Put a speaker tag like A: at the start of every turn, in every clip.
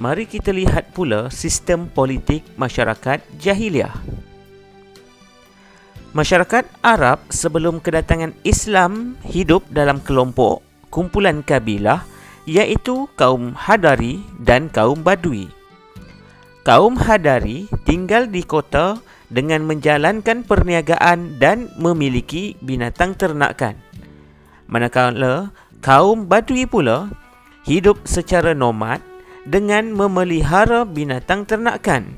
A: mari kita lihat pula sistem politik masyarakat jahiliah. Masyarakat Arab sebelum kedatangan Islam hidup dalam kelompok kumpulan kabilah, iaitu kaum Hadari dan kaum Badui. Kaum Hadari tinggal di kota dengan menjalankan perniagaan dan memiliki binatang ternakan. Manakala kaum Badui pula hidup secara nomad dengan memelihara binatang ternakan.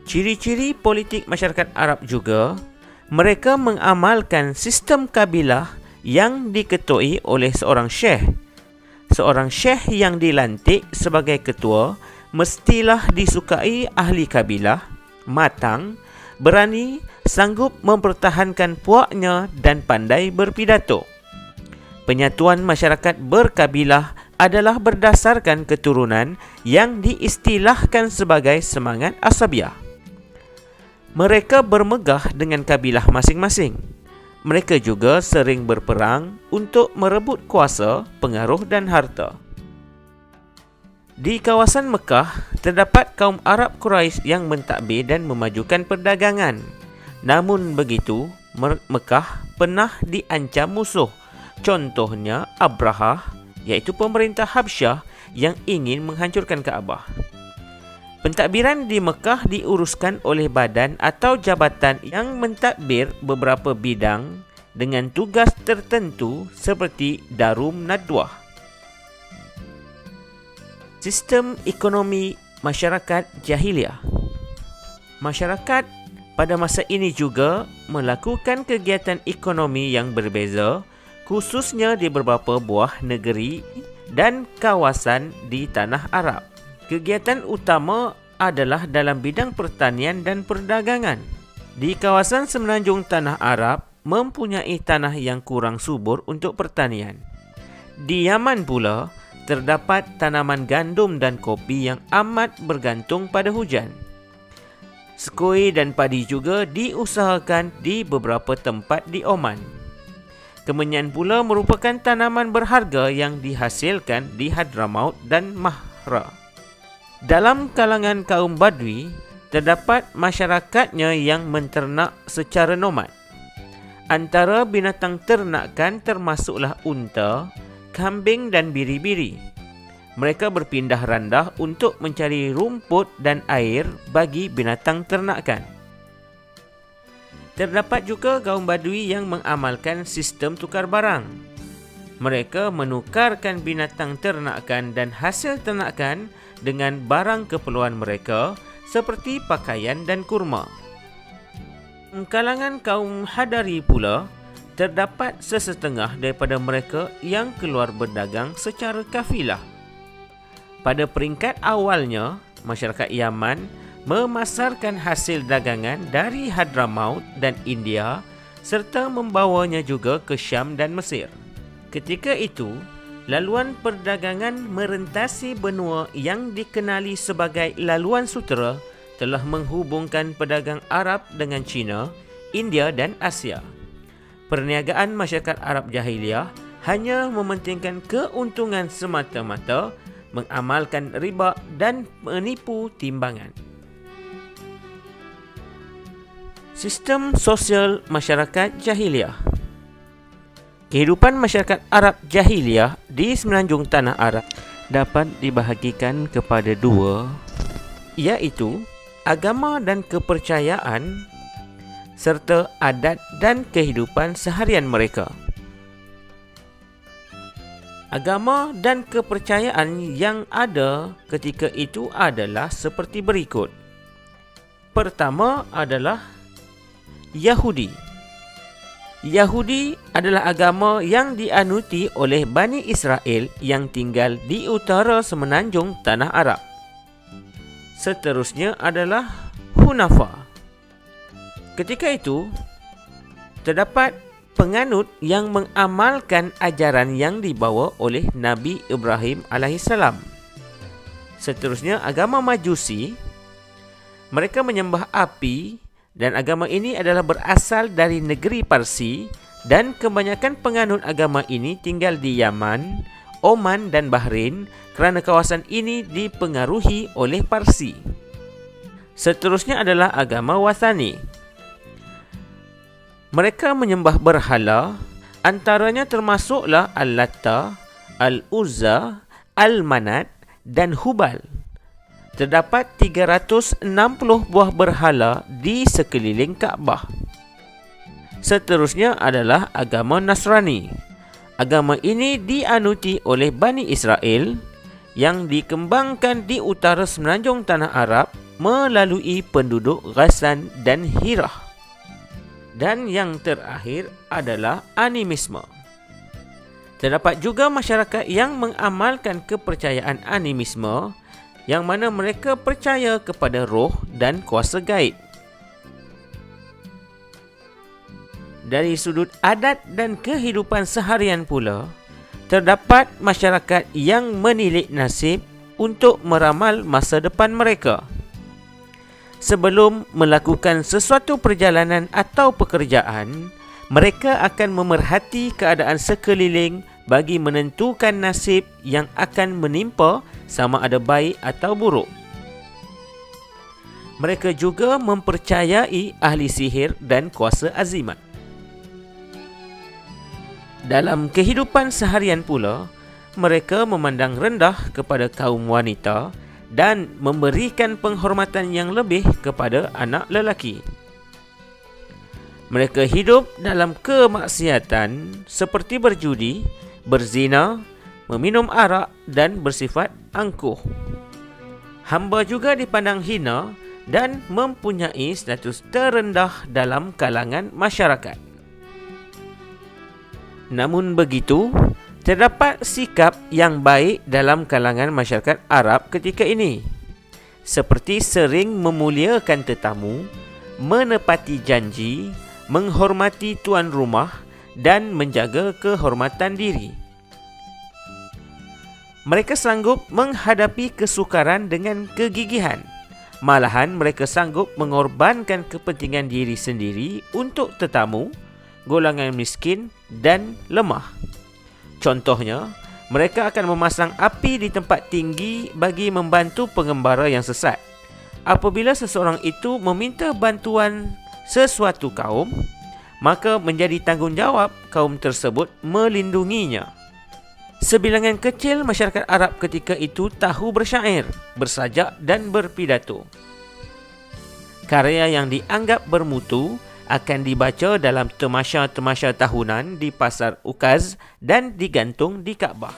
A: Ciri-ciri politik masyarakat Arab juga, mereka mengamalkan sistem kabilah yang diketuai oleh seorang syekh. Seorang syekh yang dilantik sebagai ketua mestilah disukai ahli kabilah, matang, berani, sanggup mempertahankan puaknya dan pandai berpidato. Penyatuan masyarakat berkabilah adalah berdasarkan keturunan yang diistilahkan sebagai semangat asabiah. Mereka bermegah dengan kabilah masing-masing. Mereka juga sering berperang untuk merebut kuasa, pengaruh dan harta. Di kawasan Mekah, terdapat kaum Arab Quraisy yang mentadbir dan memajukan perdagangan. Namun begitu, Mekah pernah diancam musuh. Contohnya Abrahah, iaitu pemerintah Habsyah yang ingin menghancurkan Kaabah. Pentadbiran di Mekah diuruskan oleh badan atau jabatan yang mentadbir beberapa bidang dengan tugas tertentu seperti Darum Nadwah. Sistem ekonomi masyarakat jahiliah. Masyarakat pada masa ini juga melakukan kegiatan ekonomi yang berbeza, khususnya di beberapa buah negeri dan kawasan di tanah Arab. Kegiatan utama adalah dalam bidang pertanian dan perdagangan. Di kawasan semenanjung tanah Arab mempunyai tanah yang kurang subur untuk pertanian. Di Yaman pula terdapat tanaman gandum dan kopi yang amat bergantung pada hujan. Skoi dan padi juga diusahakan di beberapa tempat di Oman. Kemenyan pula merupakan tanaman berharga yang dihasilkan di Hadramaut dan Mahra. Dalam kalangan kaum Badui, terdapat masyarakatnya yang menternak secara nomad. Antara binatang ternakan termasuklah unta, kambing dan biri-biri. Mereka berpindah randah untuk mencari rumput dan air bagi binatang ternakan. Terdapat juga kaum Badui yang mengamalkan sistem tukar barang. Mereka menukarkan binatang ternakan dan hasil ternakan dengan barang keperluan mereka seperti pakaian dan kurma. Kalangan kaum Hadari pula, terdapat sesetengah daripada mereka yang keluar berdagang secara kafilah. Pada peringkat awalnya, masyarakat Yaman memasarkan hasil dagangan dari Hadramaut dan India serta membawanya juga ke Syam dan Mesir. Ketika itu, laluan perdagangan merentasi benua yang dikenali sebagai laluan sutera telah menghubungkan pedagang Arab dengan China, India dan Asia. Perniagaan masyarakat Arab jahiliah hanya mementingkan keuntungan semata-mata, mengamalkan riba dan menipu timbangan. Sistem sosial masyarakat jahiliah. Kehidupan masyarakat Arab jahiliah di semenanjung tanah Arab dapat dibahagikan kepada dua, iaitu agama dan kepercayaan serta adat dan kehidupan seharian mereka. Agama dan kepercayaan yang ada ketika itu adalah seperti berikut. Pertama adalah Yahudi. Yahudi adalah agama yang dianuti oleh Bani Israel yang tinggal di utara semenanjung tanah Arab. Seterusnya adalah Hunafa. Ketika itu, terdapat penganut yang mengamalkan ajaran yang dibawa oleh Nabi Ibrahim AS. Seterusnya, agama Majusi. Mereka menyembah api dan agama ini adalah berasal dari negeri Parsi dan kebanyakan penganut agama ini tinggal di Yaman, Oman dan Bahrain kerana kawasan ini dipengaruhi oleh Parsi. Seterusnya adalah agama Wathani. Mereka menyembah berhala, antaranya termasuklah Al-Latta, Al-Uzza, Al-Manat dan Hubal. Terdapat 360 buah berhala di sekeliling Kaabah. Seterusnya adalah agama Nasrani. Agama ini dianuti oleh Bani Israel yang dikembangkan di utara semenanjung tanah Arab melalui penduduk Ghassan dan Hirah. Dan yang terakhir adalah animisme. Terdapat juga masyarakat yang mengamalkan kepercayaan animisme, yang mana mereka percaya kepada roh dan kuasa gaib. Dari sudut adat dan kehidupan seharian pula, terdapat masyarakat yang menilik nasib untuk meramal masa depan mereka. Sebelum melakukan sesuatu perjalanan atau pekerjaan, mereka akan memerhati keadaan sekeliling bagi menentukan nasib yang akan menimpa sama ada baik atau buruk. Mereka juga mempercayai ahli sihir dan kuasa azimat. Dalam kehidupan seharian pula, mereka memandang rendah kepada kaum wanita dan memberikan penghormatan yang lebih kepada anak lelaki. Mereka hidup dalam kemaksiatan seperti berjudi, berzina, meminum arak dan bersifat angkuh. Hamba juga dipandang hina dan mempunyai status terendah dalam kalangan masyarakat. Namun begitu, terdapat sikap yang baik dalam kalangan masyarakat Arab ketika ini, seperti sering memuliakan tetamu, menepati janji, menghormati tuan rumah dan menjaga kehormatan diri. Mereka sanggup menghadapi kesukaran dengan kegigihan. Malahan mereka sanggup mengorbankan kepentingan diri sendiri untuk tetamu, golongan miskin dan lemah. Contohnya, mereka akan memasang api di tempat tinggi bagi membantu pengembara yang sesat. Apabila seseorang itu meminta bantuan sesuatu kaum, maka menjadi tanggungjawab kaum tersebut melindunginya. Sebilangan kecil masyarakat Arab ketika itu tahu bersyair, bersajak dan berpidato. Karya yang dianggap bermutu akan dibaca dalam temasya-temasya tahunan di pasar Ukaz dan digantung di Kaabah.